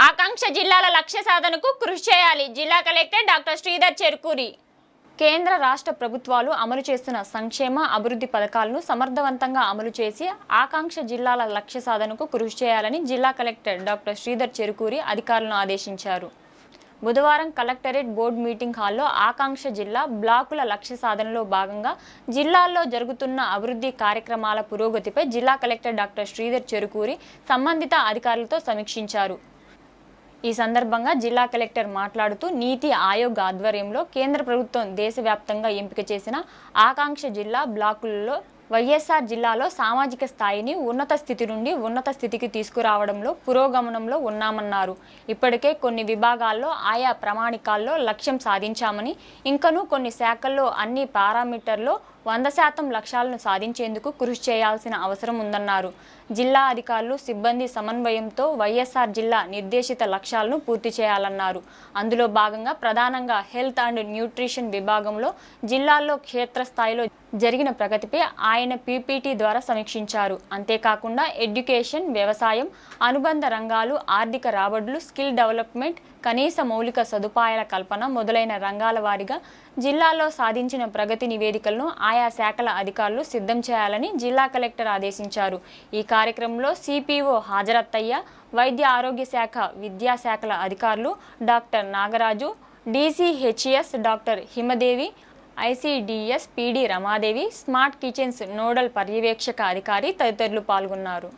ఆకాంక్ష జిల్లాల లక్ష్య సాధనకు కృషి చేయాలి. జిల్లా కలెక్టర్ డాక్టర్ శ్రీధర్ చెరుకూరి. కేంద్ర రాష్ట్ర ప్రభుత్వాలు అమలు చేస్తున్న సంక్షేమ అభివృద్ధి పథకాలను సమర్థవంతంగా అమలు చేసి ఆకాంక్ష జిల్లాల లక్ష్య సాధనకు కృషి చేయాలని జిల్లా కలెక్టర్ డాక్టర్ శ్రీధర్ చెరుకూరి అధికారులను ఆదేశించారు. బుధవారం కలెక్టరేట్ బోర్డు మీటింగ్ హాల్లో ఆకాంక్ష జిల్లా బ్లాకుల లక్ష్య సాధనలో భాగంగా జిల్లాల్లో జరుగుతున్న అభివృద్ధి కార్యక్రమాల పురోగతిపై జిల్లా కలెక్టర్ డాక్టర్ శ్రీధర్ చెరుకూరి సంబంధిత అధికారులతో సమీక్షించారు. ఈ సందర్భంగా జిల్లా కలెక్టర్ మాట్లాడుతూ నీతి ఆయోగ్ ఆధ్వర్యంలో కేంద్ర ప్రభుత్వం దేశవ్యాప్తంగా ఎంపిక చేసిన ఆకాంక్ష జిల్లా బ్లాకులలో వైఎస్ఆర్ జిల్లాలో సామాజిక స్థాయిని ఉన్నత స్థితి నుండి ఉన్నత స్థితికి తీసుకురావడంలో పురోగమనంలో ఉన్నామన్నారు. ఇప్పటికే కొన్ని విభాగాల్లో ఆయా ప్రామాణికాల్లో లక్ష్యం సాధించామని, ఇంకనూ కొన్ని శాఖల్లో అన్ని పారామీటర్లో 100% లక్ష్యాలను సాధించేందుకు కృషి చేయాల్సిన అవసరం ఉందన్నారు. జిల్లా అధికారులు సిబ్బంది సమన్వయంతో వైఎస్ఆర్ జిల్లా నిర్దేశిత లక్ష్యాలను పూర్తి చేయాలన్నారు. అందులో భాగంగా ప్రధానంగా హెల్త్ అండ్ న్యూట్రిషన్ విభాగంలో జిల్లాల్లో క్షేత్రస్థాయిలో జరిగిన ప్రగతిపై ఆయన పీపీటీ ద్వారా సమీక్షించారు. అంతేకాకుండా ఎడ్యుకేషన్, వ్యవసాయం, అనుబంధ రంగాలు, ఆర్థిక రాబడులు, స్కిల్ డెవలప్మెంట్, కనీస మౌలిక సదుపాయాల కల్పన మొదలైన రంగాల వారీగా జిల్లాలో సాధించిన ప్రగతి నివేదికలను ఆయా శాఖల అధికారులు సిద్ధం చేయాలని జిల్లా కలెక్టర్ ఆదేశించారు. ఈ కార్యక్రమంలో సిపిఓ హాజరత్తయ్య, వైద్య ఆరోగ్య శాఖ, విద్యాశాఖల అధికారులు doctor Nagaraju, DCHS doctor Himadevi, ICDS PD Ramadevi, smart kitchens nodal పర్యవేక్షక అధికారి తదితరులు పాల్గొన్నారు.